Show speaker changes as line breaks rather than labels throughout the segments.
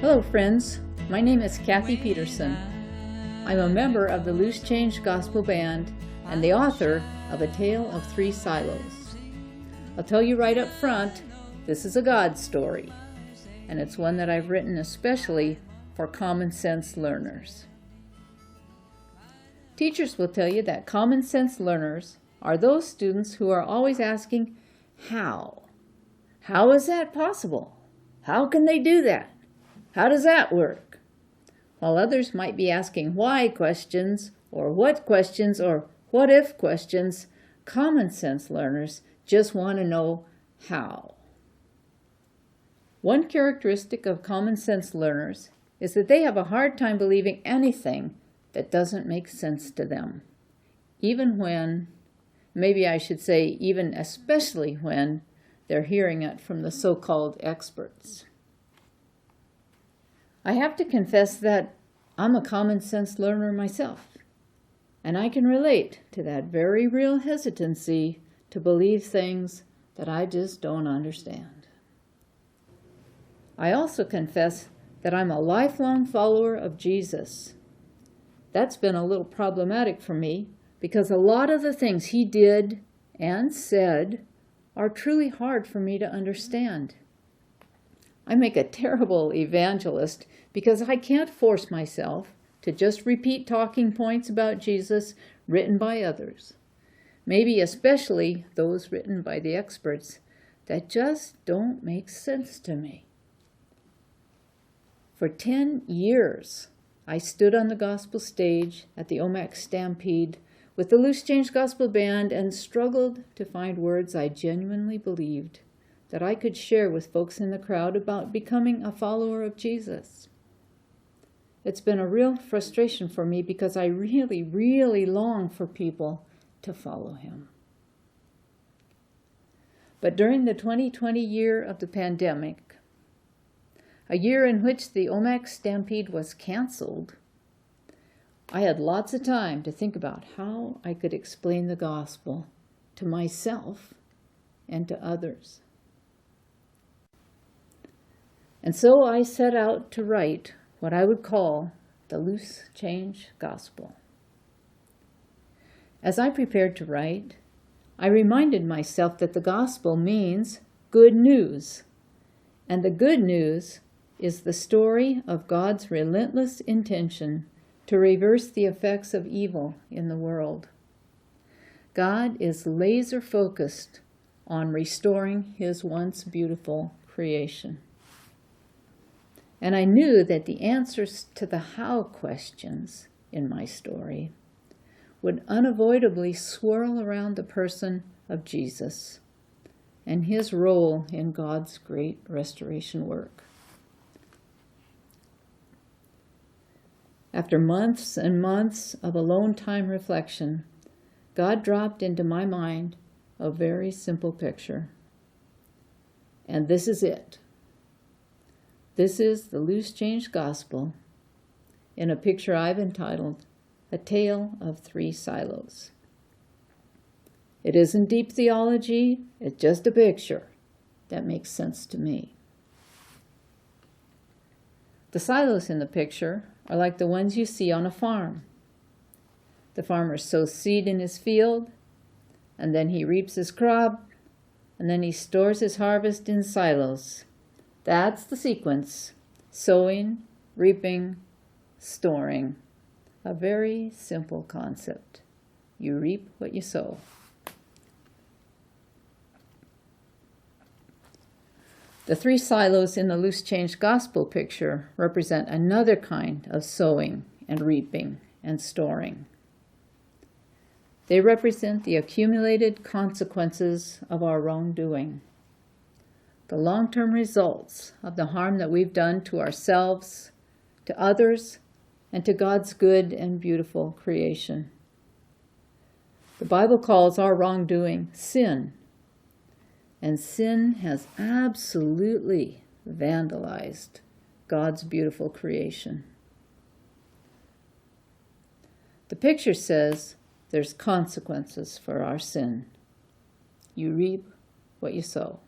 Hello friends, my name is Kathy Peterson. I'm a member of the Loose Change Gospel Band and the author of A Tale of Three Silos. I'll tell you right up front, this is a God story, and it's one that I've written especially for common sense learners. Teachers will tell you that common sense learners are those students who are always asking, how? How is that possible? How can they do that? How does that work? While others might be asking why questions, or what questions, or what if questions, common sense learners just want to know how. One characteristic of common sense learners is that they have a hard time believing anything that doesn't make sense to them, even when, maybe I should say even especially when, they're hearing it from the so-called experts. I have to confess that I'm a common sense learner myself, and I can relate to that very real hesitancy to believe things that I just don't understand. I also confess that I'm a lifelong follower of Jesus. That's been a little problematic for me because a lot of the things he did and said are truly hard for me to understand. I make a terrible evangelist because I can't force myself to just repeat talking points about Jesus written by others, maybe especially those written by the experts that just don't make sense to me. For 10 years, I stood on the gospel stage at the Omak Stampede with the Loose Change Gospel Band and struggled to find words I genuinely believed that I could share with folks in the crowd about becoming a follower of Jesus. It's been a real frustration for me because I really, really long for people to follow him. But during the 2020 year of the pandemic, a year in which the Omak Stampede was canceled, I had lots of time to think about how I could explain the gospel to myself and to others. And so I set out to write what I would call the Loose Change Gospel. As I prepared to write, I reminded myself that the gospel means good news, and the good news is the story of God's relentless intention to reverse the effects of evil in the world. God is laser-focused on restoring his once beautiful creation. And I knew that the answers to the how questions in my story would unavoidably swirl around the person of Jesus and his role in God's great restoration work. After months and months of alone time reflection, God dropped into my mind a very simple picture. And this is it. This is the Loose Change Gospel in a picture I've entitled A Tale of Three Silos. It isn't deep theology, it's just a picture that makes sense to me. The silos in the picture are like the ones you see on a farm. The farmer sows seed in his field, and then he reaps his crop, and then he stores his harvest in silos. That's the sequence: sowing, reaping, storing. A very simple concept. You reap what you sow. The three silos in the Loose Change Gospel picture represent another kind of sowing and reaping and storing. They represent the accumulated consequences of our wrongdoing, the long-term results of the harm that we've done to ourselves, to others, and to God's good and beautiful creation. The Bible calls our wrongdoing sin, and sin has absolutely vandalized God's beautiful creation. The picture says there's consequences for our sin. You reap what you sow.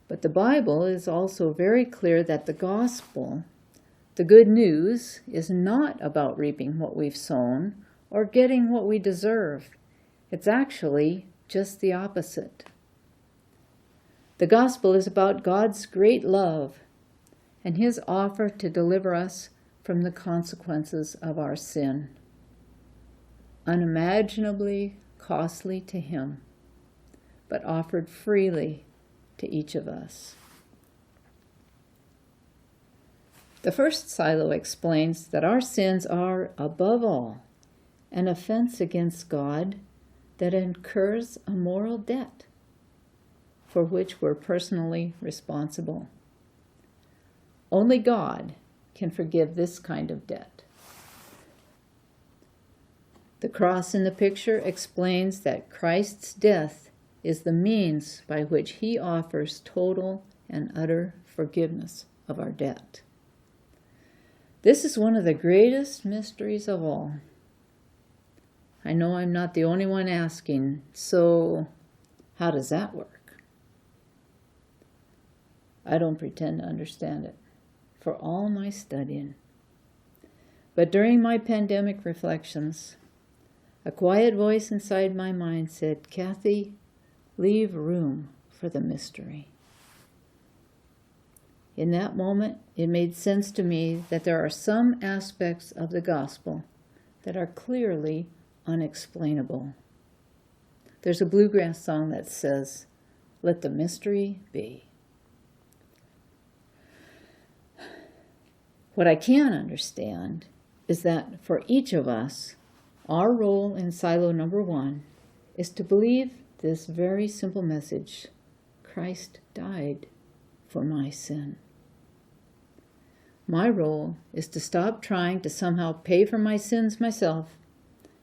But the Bible is also very clear that the gospel, the good news, is not about reaping what we've sown or getting what we deserve. It's actually just the opposite. The gospel is about God's great love and his offer to deliver us from the consequences of our sin, unimaginably costly to him, but offered freely to each of us. The first silo explains that our sins are, above all, an offense against God that incurs a moral debt for which we're personally responsible. Only God can forgive this kind of debt. The cross in the picture explains that Christ's death is the means by which he offers total and utter forgiveness of our debt. This is one of the greatest mysteries of all. I know I'm not the only one asking, so how does that work? I don't pretend to understand it, for all my studying. But during my pandemic reflections, a quiet voice inside my mind said, "Kathy, leave room for the mystery." In that moment, it made sense to me that there are some aspects of the gospel that are clearly unexplainable. There's a bluegrass song that says, "Let the mystery be." What I can understand is that for each of us, our role in silo number 1 is to believe this very simple message: Christ died for my sin. My role is to stop trying to somehow pay for my sins myself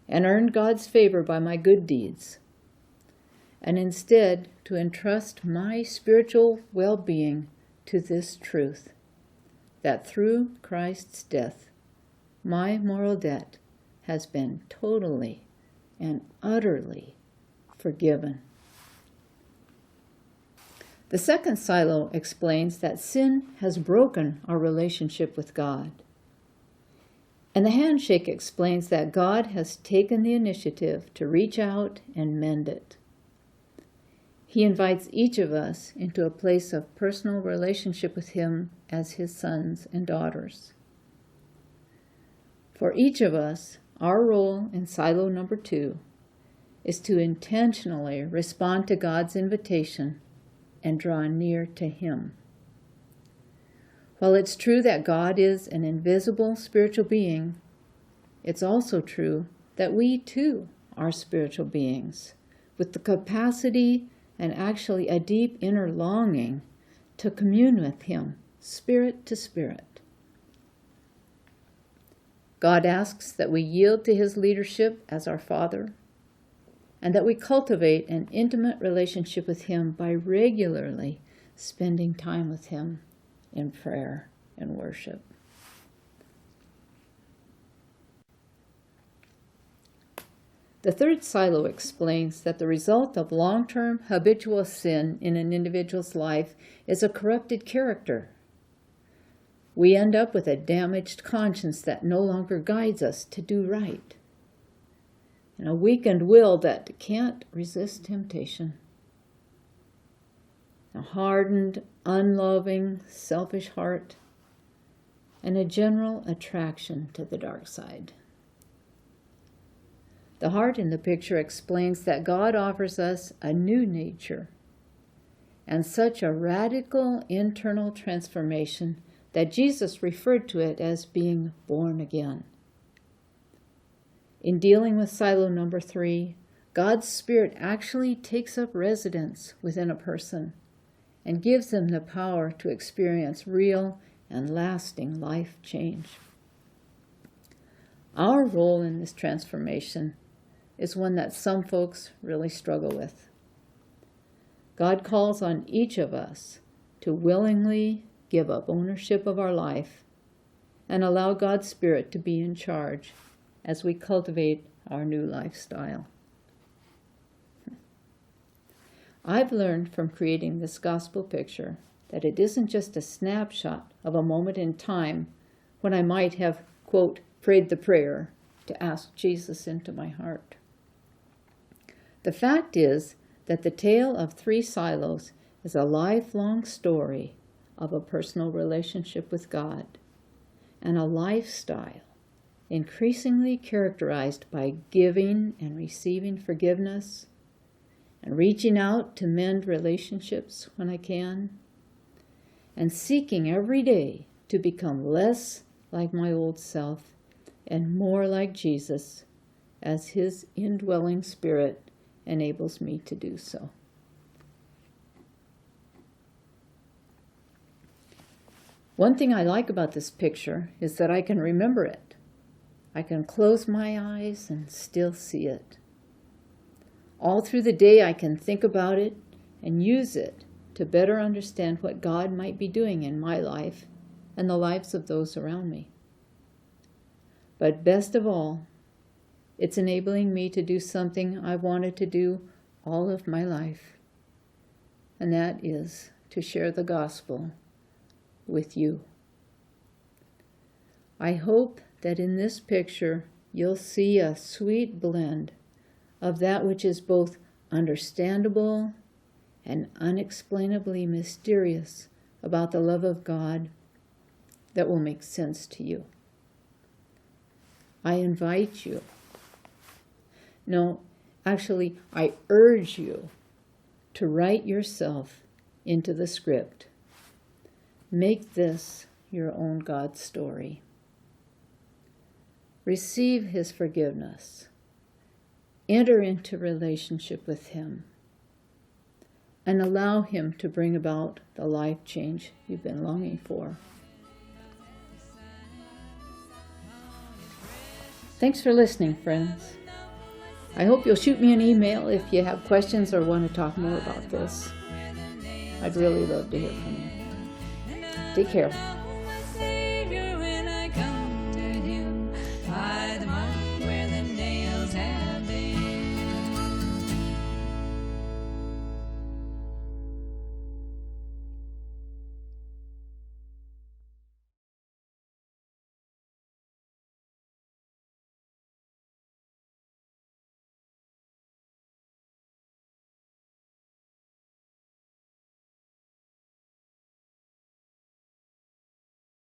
and earn God's favor by my good deeds, and instead to entrust my spiritual well-being to this truth, that through Christ's death, my moral debt has been totally and utterly forgiven. The second silo explains that sin has broken our relationship with God. And the handshake explains that God has taken the initiative to reach out and mend it. He invites each of us into a place of personal relationship with him as his sons and daughters. For each of us, our role in silo number 2 is to intentionally respond to God's invitation and draw near to him. While it's true that God is an invisible spiritual being, it's also true that we too are spiritual beings with the capacity and actually a deep inner longing to commune with him, spirit to spirit. God asks that we yield to his leadership as our Father, and that we cultivate an intimate relationship with him by regularly spending time with him in prayer and worship. The third silo explains that the result of long-term habitual sin in an individual's life is a corrupted character. We end up with a damaged conscience that no longer guides us to do right, and a weakened will that can't resist temptation, a hardened, unloving, selfish heart, and a general attraction to the dark side. The heart in the picture explains that God offers us a new nature and such a radical internal transformation that Jesus referred to it as being born again. In dealing with silo number 3, God's Spirit actually takes up residence within a person and gives them the power to experience real and lasting life change. Our role in this transformation is one that some folks really struggle with. God calls on each of us to willingly give up ownership of our life and allow God's Spirit to be in charge as we cultivate our new lifestyle. I've learned from creating this gospel picture that it isn't just a snapshot of a moment in time when I might have, quote, prayed the prayer to ask Jesus into my heart. The fact is that the tale of 3 silos is a lifelong story of a personal relationship with God and a lifestyle increasingly characterized by giving and receiving forgiveness and reaching out to mend relationships when I can, and seeking every day to become less like my old self and more like Jesus as his indwelling spirit enables me to do so. One thing I like about this picture is that I can remember it. I can close my eyes and still see it. All through the day I can think about it and use it to better understand what God might be doing in my life and the lives of those around me. But best of all, it's enabling me to do something I've wanted to do all of my life, and that is to share the gospel with you. I hope that in this picture you'll see a sweet blend of that which is both understandable and unexplainably mysterious about the love of God that will make sense to you. I invite you, I urge you to write yourself into the script. Make this your own God story. Receive his forgiveness. Enter into relationship with him. And allow him to bring about the life change you've been longing for. Thanks for listening, friends. I hope you'll shoot me an email if you have questions or want to talk more about this. I'd really love to hear from you. Take care.